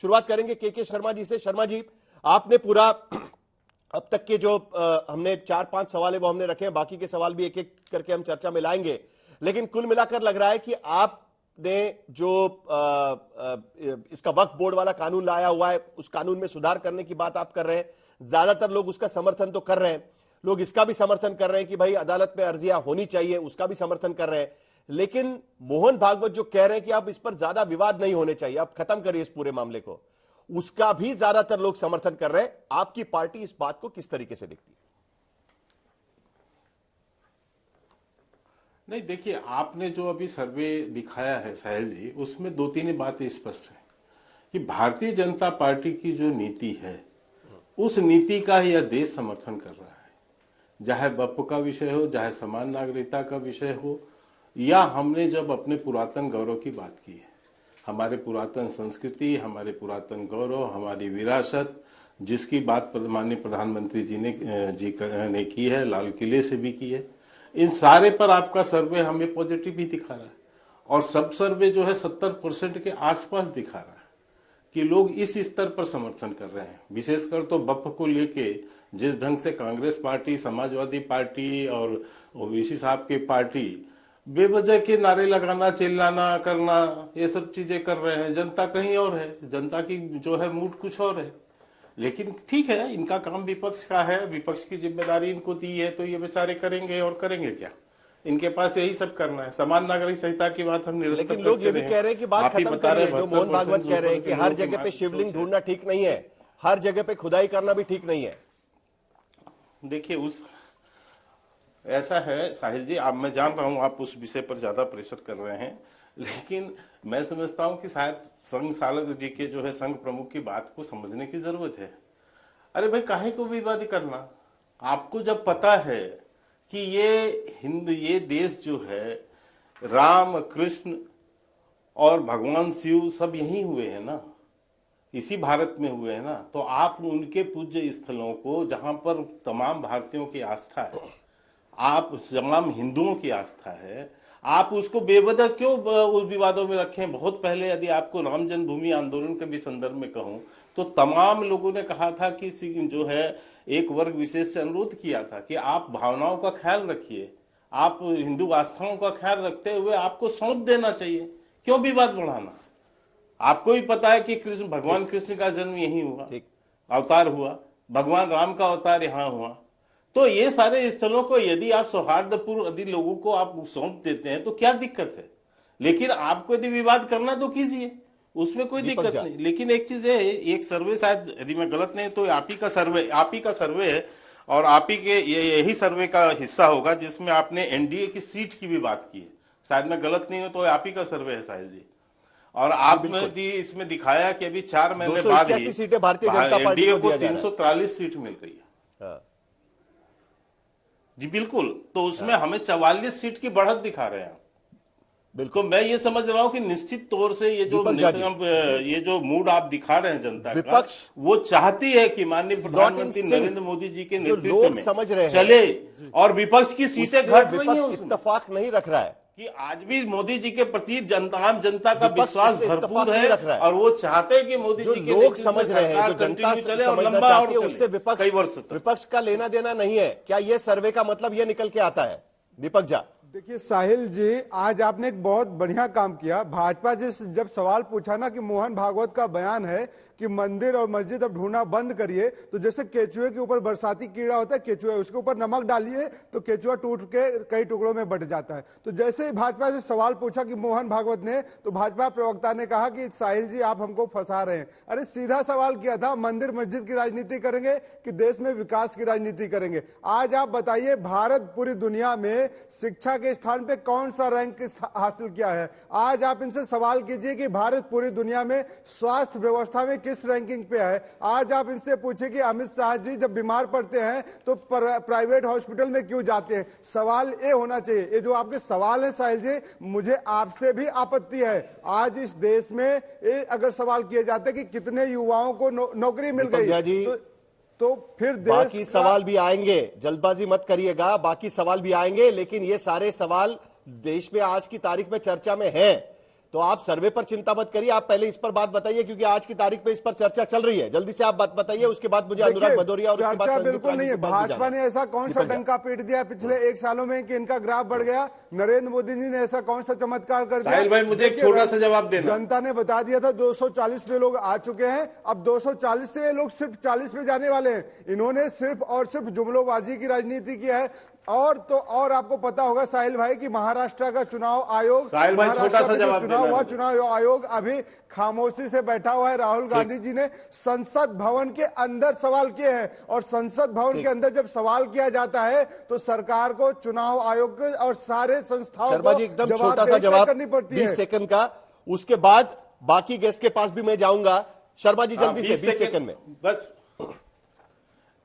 शुरुआत करेंगे के शर्मा जी से। शर्मा जी, आपने पूरा अब तक के जो हमने 4-5 सवाल है वो हमने रखे हैं, बाकी के सवाल भी एक एक करके हम चर्चा में लाएंगे, लेकिन कुल मिलाकर लग रहा है कि आपने जो इसका वक्फ बोर्ड वाला कानून लाया हुआ है उस कानून में सुधार करने की बात आप कर रहे हैं। ज्यादातर लोग उसका समर्थन तो कर रहे हैं, लोग इसका भी समर्थन कर रहे हैं कि भाई अदालत में अर्जियां होनी चाहिए, उसका भी समर्थन कर रहे हैं, लेकिन मोहन भागवत जो कह रहे हैं कि अब इस पर ज्यादा विवाद नहीं होने चाहिए, आप खत्म करिए इस पूरे मामले को, उसका भी ज्यादातर लोग समर्थन कर रहे हैं। आपकी पार्टी इस बात को किस तरीके से देखती है? नहीं, देखिए, आपने जो अभी सर्वे दिखाया है साहिल जी, उसमें 2-3 बातें स्पष्ट है कि भारतीय जनता पार्टी की जो नीति है उस नीति का यह देश समर्थन कर रहा है, चाहे वक्फ का विषय हो, चाहे समान नागरिकता का विषय हो, या हमने जब अपने पुरातन गौरव की बात की है, हमारे पुरातन संस्कृति, हमारे पुरातन गौरव, हमारी विरासत, जिसकी बात माननीय प्रधानमंत्री जी ने की है, लाल किले से भी की है, इन सारे पर आपका सर्वे हमें पॉजिटिव ही दिखा रहा है। और सब सर्वे जो है 70% के आसपास दिखा रहा है कि लोग इस स्तर पर समर्थन कर रहे हैं। विशेषकर तो वक्फ को लेके जिस ढंग से कांग्रेस पार्टी, समाजवादी पार्टी और ओवैसी साहब की पार्टी बेवजह के नारे लगाना, चिल्लाना करना, ये सब चीजें कर रहे हैं, जनता कहीं और है, जनता की जो है मूड कुछ और है। लेकिन ठीक है, इनका काम विपक्ष का है, विपक्ष की जिम्मेदारी इनको दी है, तो ये बेचारे करेंगे, और करेंगे क्या, इनके पास यही सब करना है। समान नागरिक संहिता की बात हम निरंतर लेकिन लोग ये भी कह रहे हैं कि बात खत्म कर रहे हैं, जो मोहन भागवत कह रहे हैं कि हर जगह पे शिवलिंग ढूंढना ठीक नहीं है, हर जगह पे खुदाई करना भी ठीक नहीं है। देखिए, ऐसा है साहिल जी, आप, मैं जान रहा हूं आप उस विषय पर ज्यादा प्रेशर कर रहे हैं, लेकिन मैं समझता हूं कि शायद संघ चालक जी के जो है संघ प्रमुख की बात को समझने की जरूरत है। अरे भाई, काहे को विवाद करना? आपको जब पता है कि ये देश जो है राम, कृष्ण और भगवान शिव सब यहीं हुए हैं ना, इसी भारत में हुए हैं ना, तो आप उनके पूज्य स्थलों को, जहां पर तमाम भारतीयों की आस्था है, आप तमाम हिंदुओं की आस्था है, आप उसको बेवजह क्यों उस विवादों में रखें? बहुत पहले यदि आपको राम जन्मभूमि आंदोलन के भी संदर्भ में कहूं तो तमाम लोगों ने कहा था कि जो है एक वर्ग विशेष से अनुरोध किया था कि आप भावनाओं का ख्याल रखिए, आप हिंदू आस्थाओं का ख्याल रखते हुए आपको सौंप देना चाहिए, क्यों विवाद बढ़ाना? आपको भी पता है कि भगवान कृष्ण का जन्म यहीं हुआ, अवतार हुआ, भगवान राम का अवतार यहाँ हुआ, तो ये सारे स्थलों को यदि आप सौहार्दपूर्ण यदि लोगों को आप सौंप देते हैं तो क्या दिक्कत है? लेकिन आपको यदि विवाद करना तो कीजिए, उसमें कोई दिक्कत नहीं। लेकिन एक चीज है, एक सर्वे, शायद यदि मैं गलत नहीं तो आप ही का सर्वे है, और आप ही के यही सर्वे का हिस्सा होगा जिसमें आपने एनडीए की सीट की भी बात की है, शायद मैं गलत नहीं हूं तो आप ही का सर्वे है साहिल जी। और आपने भी इसमें दिखाया कि अभी 4 महीने बाद ही सीटें भारतीय जनता पार्टी को 343 सीट मिल रही है। जी बिल्कुल, तो उसमें हमें 44 सीट की बढ़त दिखा रहे हैं। बिल्कुल, मैं ये समझ रहा हूं कि निश्चित तौर से ये जो मूड आप दिखा रहे हैं जनता का, वो चाहती है कि माननीय प्रधानमंत्री नरेंद्र मोदी जी के नेतृत्व में समझ रहे चले, और विपक्ष की सीटें घट रही हैं, इत्तेफाक नहीं रख रहा है कि आज भी मोदी जी के प्रति आम जनता का विश्वास भरपूर है, और वो चाहते हैं कि मोदी जी के लोग समझ रहे हैं, जो जनता चले और लंबा और उससे विपक्ष का लेना देना नहीं है। क्या ये सर्वे का मतलब ये निकल के आता है? दीपक झा, देखिए साहिल जी, आज आपने एक बहुत बढ़िया काम किया। भाजपा से जब सवाल पूछा ना कि मोहन भागवत का बयान है कि मंदिर और मस्जिद अब ढूंढना बंद करिए, तो जैसे केचुए के ऊपर बरसाती कीड़ा होता है, केचुआ, उसके ऊपर नमक डालिए तो केचुआ टूट के कई टुकड़ों में बट जाता है। तो जैसे ही भाजपा से सवाल पूछा कि मोहन भागवत ने, तो भाजपा प्रवक्ता ने कहा कि साहिल जी आप हमको फंसा रहे हैं। अरे सीधा सवाल किया था, मंदिर मस्जिद की राजनीति करेंगे कि देश में विकास की राजनीति करेंगे? आज आप बताइए, भारत पूरी दुनिया में शिक्षा के स्थान पे कौन सा रैंक हासिल किया है? आज आप इनसे सवाल कीजिए कि भारत पूरी दुनिया में स्वास्थ्य व्यवस्था में किस रैंकिंग पे है। आज आप इनसे पूछिए कि अमित शाह जी जब बीमार पड़ते हैं तो प्राइवेट हॉस्पिटल में क्यों जाते हैं? सवाल ये होना चाहिए। ये जो आपके सवाल है साहिल जी, मुझे आपसे भी आपत्ति है। आज इस देश में अगर सवाल किए जाते कि कितने युवाओं को नौकरी मिल गई, तो फिर बाकी सवाल भी आएंगे, जल्दबाजी मत करिएगा, बाकी सवाल भी आएंगे, लेकिन ये सारे सवाल देश में आज की तारीख में चर्चा में हैं। तो आप सर्वे पर चिंता मत करिए, आप पहले इस पर बात बताइए, क्योंकि आज की तारीख पे इस पर चर्चा चल रही है। जल्दी से आप बात बताइए, उसके बाद मुझे अनुराग भदौरिया और उसके बाद चर्चा संदीप बिल्कुल नहीं है। रानी के पास भी भाजपा जाना ने है। ऐसा कौन सा दीपक डंका पीट दिया पिछले 1 सालों में कि इनका ग्राफ बढ़ गया? नरेंद्र मोदी जी ने ऐसा कौन सा चमत्कार कर दिया? साहिल भाई, मुझे एक देखिए, छोटा सा जवाब देना। जनता ने बता दिया था 240 पे लोग आ चुके हैं, अब 240 से ये लोग सिर्फ 40 पे जाने वाले हैं। इन्होंने सिर्फ और सिर्फ जुमलोबाजी की राजनीति की है। और आपको पता होगा साहिल भाई कि महाराष्ट्र का चुनाव आयोग, साहिल भाई, छोटा सा जवाब चुनाव देना हुआ, है। चुनाव आयोग अभी खामोशी से बैठा हुआ है। राहुल गांधी जी ने संसद भवन के अंदर सवाल किए हैं, और संसद भवन के अंदर जब सवाल किया जाता है तो सरकार को, चुनाव आयोग को और सारे संस्थाओं शर्मा को जी एकदम छोटा सा जवाबदेही जवाब करनी पड़ती 20 है। सेकंड का, उसके बाद बाकी गेस्ट के पास भी मैं जाऊंगा। शर्मा जी जल्दी से 20 सेकंड में बस।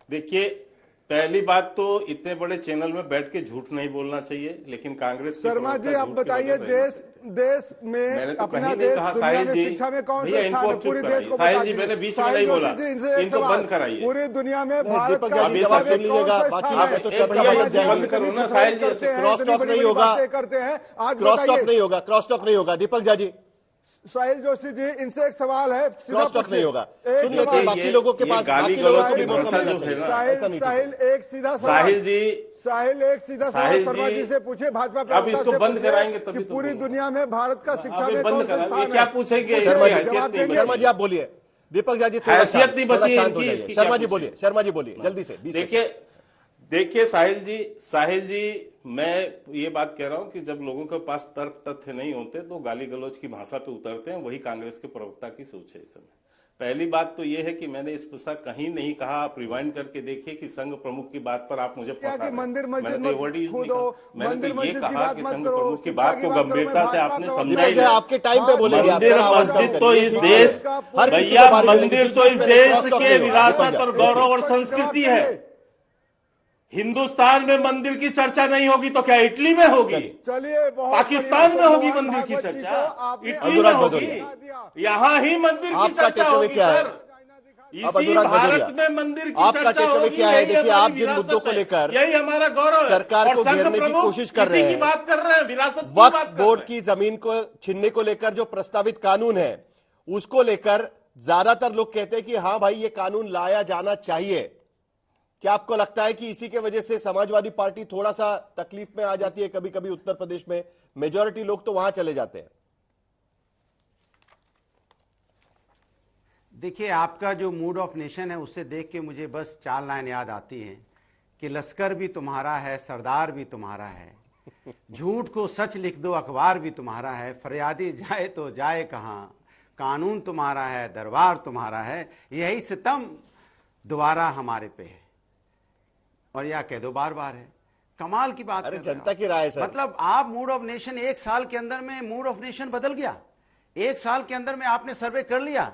देखिए, पहली बात तो इतने बड़े चैनल में बैठ के झूठ नहीं बोलना चाहिए, लेकिन कांग्रेस की शर्मा जी प्रवक्ता आप झूठ के बताइए, बगैर रह देश मैंने में तो अपना कहीं नहीं देश कहा। दुनिया साहिल में जी, शिक्षा में कौन भैया सा इनको स्थान है? अब चुप पूरे देश कराइए। को साहिल बता जी, दीजिए। मैंने बीच में साहिल नहीं जोशी बोला। जी, इनसे एक इनको सवाल। बंद कराइए। पूरी दुनिया में भारत दीपक का जी शिक्षा जवाब में सुन लीजिएगा, बाकी आप बातें तो एक चर्चा सवाल में लग जाएंगी। बंद करो ना, साहिल जी, क्रॉस टॉक नहीं होगा, करते हैं। आज क्रॉस टॉक बताइए नहीं होगा, क्रॉस टॉक नहीं होगा। दीपक जी साहिल जोशी जी, इनसे एक सवाल है, सीधा क्रॉस टॉक पूछिए। नहीं होगा। एक सुन लेते सवाल। हैं बाकी लोगों के ये पास, गाली बाकी लोगों गलौज को भी की मौका भाषा मिलना जो चाहिए। है ना, ऐसा नहीं साहिल ठीक है। एक सीधा सवाल। साहिल जी, साहिल एक सीधा सवाल साहिल शर्मा जी, जी से पूछे, भाजपा अब प्रवक्ता इसको से बंद पूछे कराएंगे कि तभी तो पूरी बोलूंगा। दुनिया में भारत का शिक्षा अभी में बंद कौन सा कराएंगे, स्थान है? क्या पूछेंगे? शर्मा जी, जवाब देंगे? शर्मा जी आप बोलिए। दीपक जी थोड़ा हैसियत शांत, नहीं थोड़ा बची शांत हो इनकी, जाइए। इसकी शर्मा क्या जी बोलिए, शर्मा जी बोलिए जल्दी से 20 सेकंड। देखिए साहिल जी, मैं ये बात कह रहा हूं कि जब लोगों के पास तर्क तथ्य नहीं होते तो गाली गलौज की भाषा पे उतरते हैं। वही कांग्रेस के प्रवक्ता की सोच है इस समय। पहली बात तो ये है कि मैंने इस पुस्तक कहीं नहीं कहा, आप रिवाइंड करके देखिए कि संघ प्रमुख की बात पर आप मुझे फंसा रहे हैं। मंदिर मस्जिद मैंने तो वर्ड यूज नहीं कूदो, कहा। मैंने मंदिर तो ये मस्जिद की कहा बात कि मत संघ करो, प्रमुख की शिक्षा बात की को बात करो, गंभीरता से मैं आपने भाजपा समझा ही दीपक जी नहीं। आपके टाइम पे बोलेंगे, मंदिर आप आवाज कम मस्जिद करिए। तो इस ठीक देश, हर किसी भैया को बारी मिलेगी। मंदिर तो इस बीच में देश क्रॉस टॉक के नहीं होगा। विरासत और गौरव और संस्कृति है। हिंदुस्तान में मंदिर की चर्चा नहीं होगी तो क्या इटली में होगी? चलिए, बहुत पाकिस्तान में बढ़िया। होगी मोहन मंदिर की भागवत जी चर्चा? को आपने इटली में अनुराग होगी? भदौरिया। यहाँ ही मंदिर की आपका चर्चा टेकअवे होगी क्या है? सर। अब इसी अनुराग भारत भदौरिया, में मंदिर की आपका चर्चा टेकअवे होगी। क्या है? यही देखिए, हमारी आप जिन विरासत मुद्दों को है, लेकर यही हमारा गौरव है। सरकार और को संघ घेरने की प्रमुख कोशिश कर रहे इसी की हैं। बात कर रहे हैं, विरासत की बात वक्फ कर बोर्ड रहे हैं। की जमीन को छीनने को लेकर जो प्रस्तावित कानून है, उसको लेकर ज्यादातर लोग कहते हैं कि हां भाई ये कानून लाया जाना चाहिए। क्या आपको लगता है कि इसी के वजह से समाजवादी पार्टी थोड़ा सा तकलीफ में आ जाती है? कभी कभी उत्तर प्रदेश में मेजॉरिटी लोग तो वहां चले जाते हैं। देखिए, आपका जो मूड ऑफ नेशन है उससे देख के मुझे बस 4 लाइन याद आती हैं कि लश्कर भी तुम्हारा है, सरदार भी तुम्हारा है, झूठ को सच लिख दो, अखबार भी तुम्हारा है, फरियादी जाए तो जाए कहां, कानून तुम्हारा है, दरबार तुम्हारा है, यही सितम दोबारा हमारे पे है, और या कह दो बार बार है। कमाल की बात अरे कर रहे हो। जनता की राय है सर। मतलब आप मूड ऑफ नेशन, 1 साल के अंदर में मूड ऑफ नेशन बदल गया। 1 साल के अंदर में आपने सर्वे कर लिया।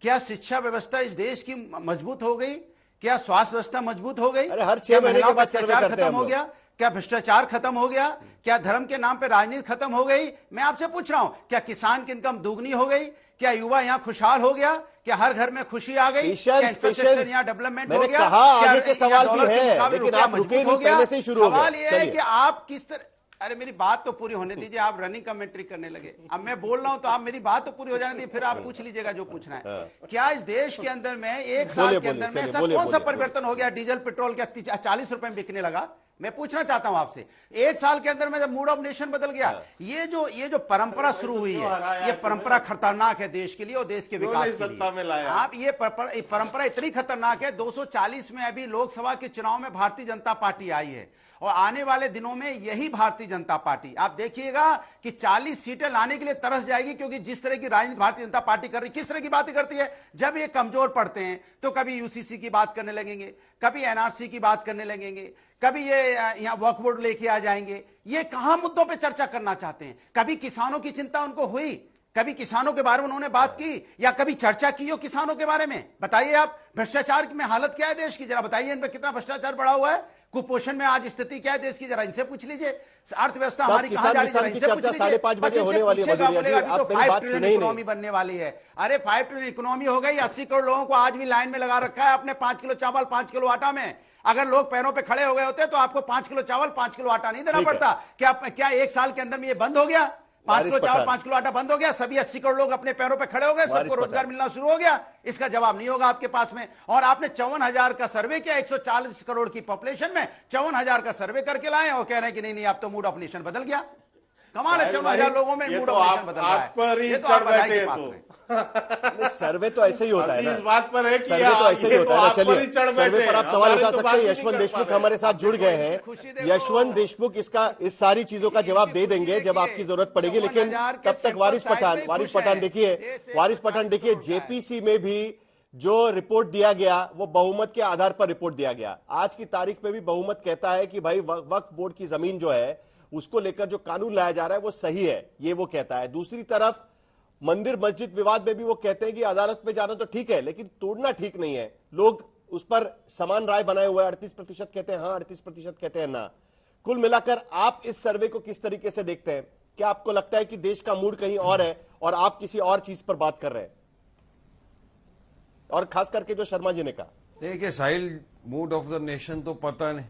क्या शिक्षा व्यवस्था इस देश की मजबूत हो गई? क्या स्वास्थ्य व्यवस्था मजबूत हो गई? अरे हर 6 क्या महीने के महिलाओं बाद का सर्वे अत्याचार करते हैं खत्म हम हो लोग। गया? क्या भ्रष्टाचार खत्म हो गया? क्या धर्म के नाम पे राजनीति खत्म हो गई? मैं आपसे पूछ रहा हूं, क्या किसान की इनकम दुगनी हो गई? क्या युवा यहां खुशहाल हो गया? क्या हर घर में खुशी आ गई? क्या इंफ्रास्ट्रक्चर यहां डेवलपमेंट हो मैंने गया? कहा क्या आगे के सवाल भी डॉलर के हैं, मुकाबले लेकिन रुपया आप रुके मजबूत नहीं, हो गया? पहले से ही शुरू हो गया। सवाल यह है चलिए। कि आप किस तरह, अरे मेरी बात तो पूरी होने दीजिए, आप रनिंग कमेंट्री करने लगे। अब मैं बोल रहा हूं तो आप मेरी बात तो पूरी हो जाने दीजिए, फिर आप पूछ लीजिएगा जो पूछना है। क्या इस देश के अंदर में 1 साल के अंदर में ऐसा कौन सा परिवर्तन हो गया? डीजल पेट्रोल के 40 रुपए में बिकने लगा। मैं पूछना चाहता हूं आपसे, 1 साल के अंदर में जब मूड ऑफ नेशन बदल गया, ये जो परंपरा शुरू हुई है, ये परंपरा खतरनाक है देश के लिए और देश के विकास के लिए। आप ये परंपरा इतनी खतरनाक है, 240 में अभी लोकसभा के चुनाव में भारतीय जनता पार्टी आई है, और आने वाले दिनों में यही भारतीय जनता पार्टी आप देखिएगा कि 40 सीटें लाने के लिए तरस जाएगी, क्योंकि जिस तरह की राजनीति भारतीय जनता पार्टी कर रही, किस तरह की बातें करती है। जब ये कमजोर पड़ते हैं तो कभी यूसीसी की बात करने लगेंगे, कभी एनआरसी की बात करने लगेंगे, कभी ये यहां वक्फ बोर्ड लेके आ जाएंगे। ये कहां मुद्दों पे चर्चा करना चाहते हैं? कभी किसानों की चिंता उनको हुई? कभी किसानों के बारे में उन्होंने बात की या कभी चर्चा की हो किसानों के बारे में? बताइए आप, भ्रष्टाचार में हालत क्या है देश की, जरा बताइए इन पर कितना भ्रष्टाचार बढ़ा हुआ है। कुपोषण में आज स्थिति क्या है देश की, जरा इनसे पूछ लीजिए। अर्थव्यवस्था हमारी कहां जा रही है, इनसे पूछ लीजिए। 5:30 बजे होने वाली है। तो 5 ट्रिलियन इकोनॉमी बनने वाली है। अरे 5 ट्रिलियन इकोनॉमी हो गई। 80 करोड़ लोगों को आज भी लाइन में लगा रखा है आपने 5 किलो चावल 5 किलो आटा में। अगर लोग पैरों पे खड़े हो गए होते तो आपको 5 किलो चावल 5 किलो आटा नहीं देना पड़ता। क्या 1 साल के अंदर में ये बंद हो गया? 5 किलो चावल 5 किलो आटा बंद हो गया, सभी 80 करोड़ लोग अपने पैरों पे खड़े हो गए, सबको रोजगार मिलना शुरू हो गया? इसका जवाब नहीं होगा आपके पास में। और आपने 54,000 का सर्वे किया, 140 करोड़ की पॉपुलेशन में 54,000 का सर्वे करके लाए और कह रहे हैं कि नहीं नहीं अब तो मूड ऑफ नेशन बदल गया। कमाल है, 54,000 लोगों में मूड ऑफ नेशन बदल रहा है। ये तो आप बधाई की बात करें। सर्वे तो ऐसे ही होता है ना, इस बात पर है कि सर्वे तो ऐसे ही होता है ना। चलिए, सर्वे पर आप सवाल उठा तो सकते हैं। यशवंत देशमुख हमारे साथ जुड़ गए हैं। यशवंत देशमुख इस सारी चीजों का जवाब दे देंगे जब आपकी जरूरत पड़ेगी। लेकिन तब तक वारिस पठान देखिए, जेपीसी में भी जो रिपोर्ट दिया गया वो बहुमत के आधार पर रिपोर्ट दिया गया। आज की तारीख में भी बहुमत कहता है कि भाई वक्फ बोर्ड की जमीन जो है उसको लेकर जो कानून लाया जा रहा है वो सही है, ये वो कहता है। दूसरी तरफ मंदिर मस्जिद विवाद में भी वो कहते हैं कि अदालत में जाना तो ठीक है लेकिन तोड़ना ठीक नहीं है। लोग उस पर समान राय बनाए हुए हैं। 38% कहते हैं हाँ, 38% कहते हैं ना। कुल मिलाकर आप इस सर्वे को किस तरीके से देखते हैं? क्या आपको लगता है कि देश का मूड कहीं और है और आप किसी और चीज पर बात कर रहे हैं? और खास करके जो शर्मा जी ने कहा, देखिए साहिल, मूड ऑफ द नेशन तो पता नहीं,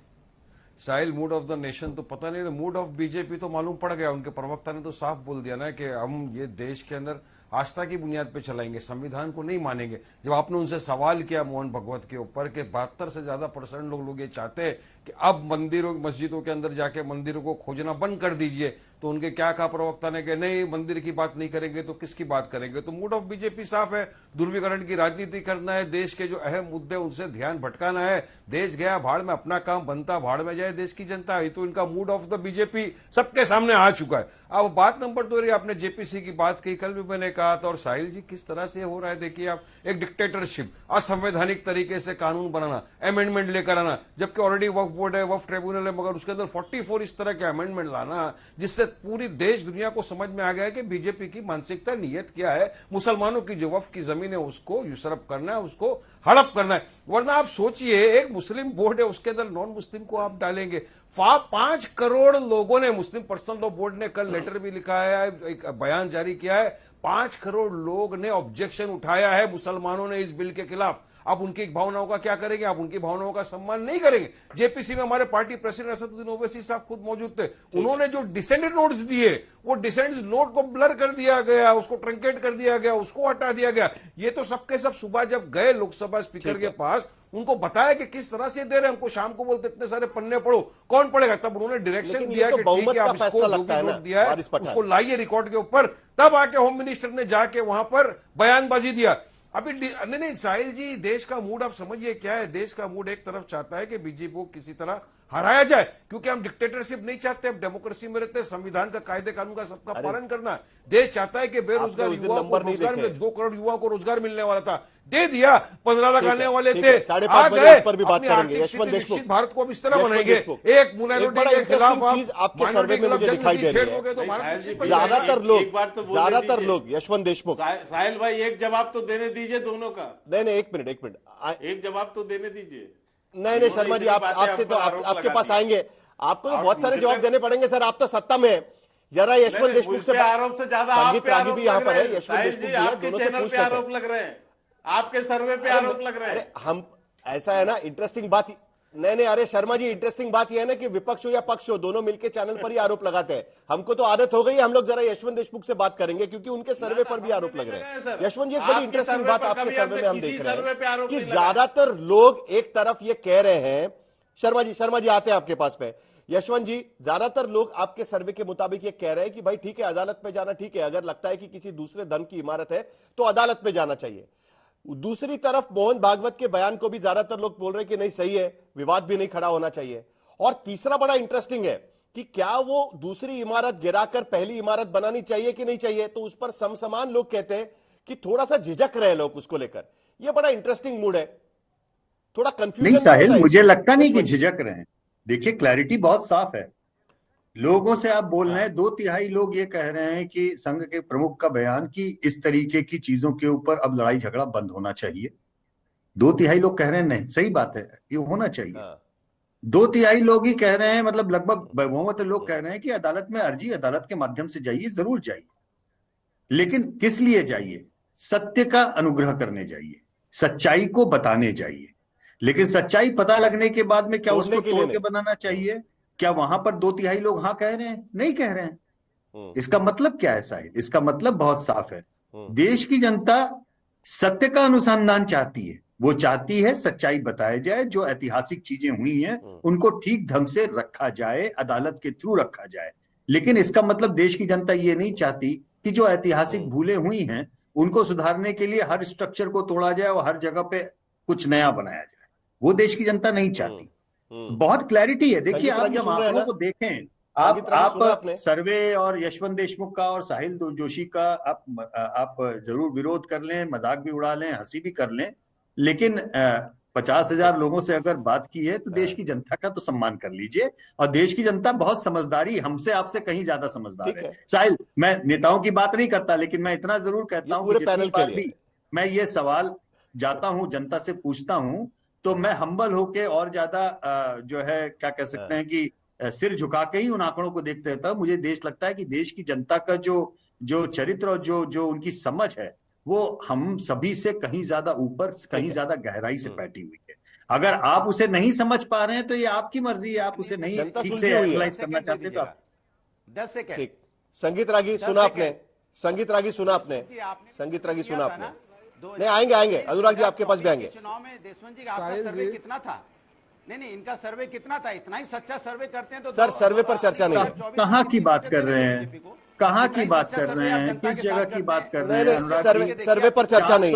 साहिल मूड ऑफ द नेशन तो पता नहीं, मूड ऑफ बीजेपी तो मालूम पड़ गया। उनके प्रवक्ता ने तो साफ बोल दिया ना कि हम ये देश के अंदर आस्था की बुनियाद पे चलाएंगे, संविधान को नहीं मानेंगे। जब आपने उनसे सवाल किया मोहन भगवत के ऊपर कि 72 से ज्यादा % लोग ये चाहते हैं कि अब मंदिरों मस्जिदों के अंदर जाके मंदिरों को खोजना बंद कर दीजिए, तो उनके क्या कहा प्रवक्ता ने कि नहीं मंदिर की बात नहीं करेंगे तो किसकी बात करेंगे। तो मूड ऑफ बीजेपी साफ है, ध्रुवीकरण की राजनीति करना है, देश के जो अहम मुद्दे उनसे ध्यान भटकाना है। देश गया भाड़ में, अपना काम बनता भाड़ में जाए देश की जनता। ये तो इनका मूड ऑफ द बीजेपी सबके सामने आ चुका है। अब बात नंबर 2, आपने जेपीसी की बात की, कल भी मैंने कहा था। और साहिल जी किस तरह से हो रहा है, देखिए आप, एक डिक्टेटरशिप, असंवैधानिक तरीके से कानून बनाना, अमेंडमेंट लेकर आना, जबकि ऑलरेडी वक्फ बोर्ड है, वक्फ ट्रिब्यूनल है, मगर उसके अंदर 44 इस तरह के अमेंडमेंट लाना जिससे पूरी देश दुनिया को समझ में आ गया है कि बीजेपी की मानसिकता नीयत क्या है। मुसलमानों की जो वक्फ की जमीन है उसको यूसरफ करना है, उसको हड़प करना है। वरना आप सोचिए, एक मुस्लिम बोर्ड है उसके अंदर नॉन मुस्लिम को आप डालेंगे। 5 करोड़ लोगों ने, मुस्लिम पर्सनल लॉ बोर्ड ने कल लेटर भी लिखा है, एक बयान जारी किया है, 5 करोड़ लोग ने ऑब्जेक्शन उठाया है मुसलमानों ने इस बिल के खिलाफ। अब उनकी भावनाओं का क्या करेंगे? आप उनकी भावनाओं का सम्मान नहीं करेंगे। जेपीसी में हमारे पार्टी प्रेसिडेंट असदुद्दीन ओवैसी साहब खुद मौजूद थे। उन्होंने जो डिसेंडेड नोट्स दिए, वो डिसेंडेड नोट को ब्लर कर दिया गया, उसको ट्रंकेट कर दिया गया, उसको हटा दिया गया। ये तो सबके सब सुबह जब गए लोकसभा स्पीकर के पास, उनको बताया कि किस तरह से दे रहे हैं, हमको शाम को बोलते इतने सारे पन्ने पढ़ो, कौन पढ़ेगा? तब उन्होंने डायरेक्शन दिया कि ठीक है आप इसको जो भी नोट दिया है उसको लाइए रिकॉर्ड के ऊपर। तब आके होम मिनिस्टर ने जाके वहां पर बयानबाजी दिया। अभी नहीं साहिल जी, देश का मूड आप समझिए क्या है। देश का मूड एक तरफ चाहता है कि बीजेपी को किसी तरह हराया जाए, क्योंकि हम डिक्टेटरशिप नहीं चाहते, हम डेमोक्रेसी में रहते हैं, संविधान का कायदे कानून का सबका पालन करना। देश चाहता है कि बेरोजगार युवाओं को रोजगार मिले। 2 करोड़ युवाओं को रोजगार मिलने वाला था, दे दिया। 15 लाख आने वाले थे, आ गए। पर भी बात करेंगे। यशवंत देशमुख, भारत को अब इस तरह बनाएंगे, एक माइनॉरिटी के खिलाफ चीज आपके सर्वे में मुझे दिखाई दे रही है। ज्यादातर लोग यशवंत देशमुख, साहिल भाई एक जवाब तो देने दीजिए दोनों का। नहीं, एक मिनट, एक जवाब तो देने दीजिए। नहीं शर्मा जी, आपसे तो आपके पास आएंगे, आपको तो बहुत सारे जवाब देने पड़ेंगे सर। आप तो सत्ता में है। जरा यशवंत देशमुख से आरोप से ज्यादा संगीत रागी भी यहाँ पर है, यशवंत देशमुख भी है, दोनों से पूछ लेते हैं। आरोप लग रहे हैं, आपके सर्वे पे आरोप लग रहे हैं। हम ऐसा है ना, इंटरेस्टिंग बात नहीं, अरे शर्मा जी, इंटरेस्टिंग बात यह है ना कि विपक्ष हो या पक्ष हो, दोनों मिलकर चैनल पर ही आरोप लगाते हैं। हमको तो आदत हो गई है। हम लोग जरा यशवंत देशमुख से बात करेंगे क्योंकि उनके सर्वे पर भी आरोप लग रहे हैं। यशवंत जी, एक बड़ी इंटरेस्टिंग बात आपके सर्वे में हम देख रहे हैं कि ज्यादातर लोग एक तरफ ये कह रहे हैं, शर्मा जी आते हैं आपके पास में। यशवंत जी, ज्यादातर लोग आपके सर्वे के मुताबिक ये कह रहे हैं कि भाई ठीक है, अदालत में जाना ठीक है, अगर लगता है कि किसी दूसरे धन की इमारत है तो अदालत में जाना चाहिए। दूसरी तरफ मोहन भागवत के बयान को भी ज्यादातर लोग बोल रहे हैं कि नहीं सही है, विवाद भी नहीं खड़ा होना चाहिए। और तीसरा बड़ा इंटरेस्टिंग है कि क्या वो दूसरी इमारत गिराकर पहली इमारत बनानी चाहिए कि नहीं चाहिए, तो उस पर समसमान लोग कहते हैं कि थोड़ा सा झिझक रहे लोग उसको लेकर। यह बड़ा इंटरेस्टिंग मूड है, थोड़ा कंफ्यूजन नहीं साहिल, मुझे लगता नहीं कि झिझक रहे हैं। देखिए क्लैरिटी बहुत साफ है, लोगों से आप बोल रहे हैं। 2/3 लोग ये कह रहे हैं कि संघ के प्रमुख का बयान कि इस तरीके की चीजों के ऊपर अब लड़ाई झगड़ा बंद होना चाहिए। 2/3 लोग कह रहे हैं नहीं, सही बात है, ये होना चाहिए। 2/3 लोग ही कह रहे हैं, मतलब लगभग बहुमत लोग कह रहे हैं कि अदालत में अर्जी अदालत के माध्यम से जाइए, जरूर जाइए, लेकिन किस लिए जाइए? सत्य का अनुग्रह करने जाइए, सच्चाई को बताने जाइए। लेकिन सच्चाई पता लगने के बाद में क्या उसको तोड़ के बनाना चाहिए? क्या वहां पर 2/3 लोग हाँ कह रहे हैं? नहीं कह रहे हैं। इसका मतलब क्या है साहिल? इसका मतलब बहुत साफ है। देश की जनता सत्य का अनुसंधान चाहती है। वो चाहती है सच्चाई बताया जाए, जो ऐतिहासिक चीजें हुई हैं उनको ठीक ढंग से रखा जाए, अदालत के थ्रू रखा जाए। लेकिन इसका मतलब देश की जनता ये नहीं चाहती कि जो ऐतिहासिक भूलें हुई हैं उनको सुधारने के लिए हर स्ट्रक्चर को तोड़ा जाए और हर जगह पे कुछ नया बनाया जाए। वो देश की जनता नहीं चाहती। बहुत क्लैरिटी है। देखिए, आप जब आंकड़ों को देखें, आप सर्वे और यशवंत देशमुख का और साहिल जोशी का आप जरूर विरोध कर लें, मजाक भी उड़ा लें, हंसी भी कर लें, लेकिन 50,000 लोगों से अगर बात की है तो देश की जनता का तो सम्मान कर लीजिए। और देश की जनता बहुत समझदारी, हमसे आपसे कहीं ज्यादा समझदार है। साहिल, मैं नेताओं की बात नहीं करता, लेकिन मैं इतना जरूर कहता हूं कि जितनी बार भी मैं ये सवाल जाता हूं, जनता से पूछता हूं, तो मैं हम्बल होके और ज्यादा जो है क्या कह सकते हैं कि सिर झुका के ही उन आंकड़ों को देखते रहता हूं। मुझे लगता है कि देश की जनता का जो चरित्र और जो उनकी समझ है वो हम सभी से कहीं ज्यादा ऊपर, कहीं ज्यादा गहराई से बैठी हुई है। अगर आप उसे नहीं समझ पा रहे हैं तो ये आपकी मर्जी है, आप उसे नहीं ठीक से एनालाइज करना चाहते तो आप 10 सेकंड। संगीत रागी सुना आपने, संगीत रागी सुना आपने, संगीत रागी सुना आपने। नहीं, आएंगे अनुराग जी, आपके पास भी आएंगे। चुनाव में देशमुख जी आपका सर्वे कितना था? नहीं, इनका सर्वे कितना था? इतना ही सच्चा सर्वे करते हैं तो सर सर्वे पर चर्चा नहीं है। कहाँ की बात कर रहे हैं? कहाँ की बात कर रहे हैं? किस जगह की बात कर रहे हैं? सर्वे पर चर्चा नहीं है।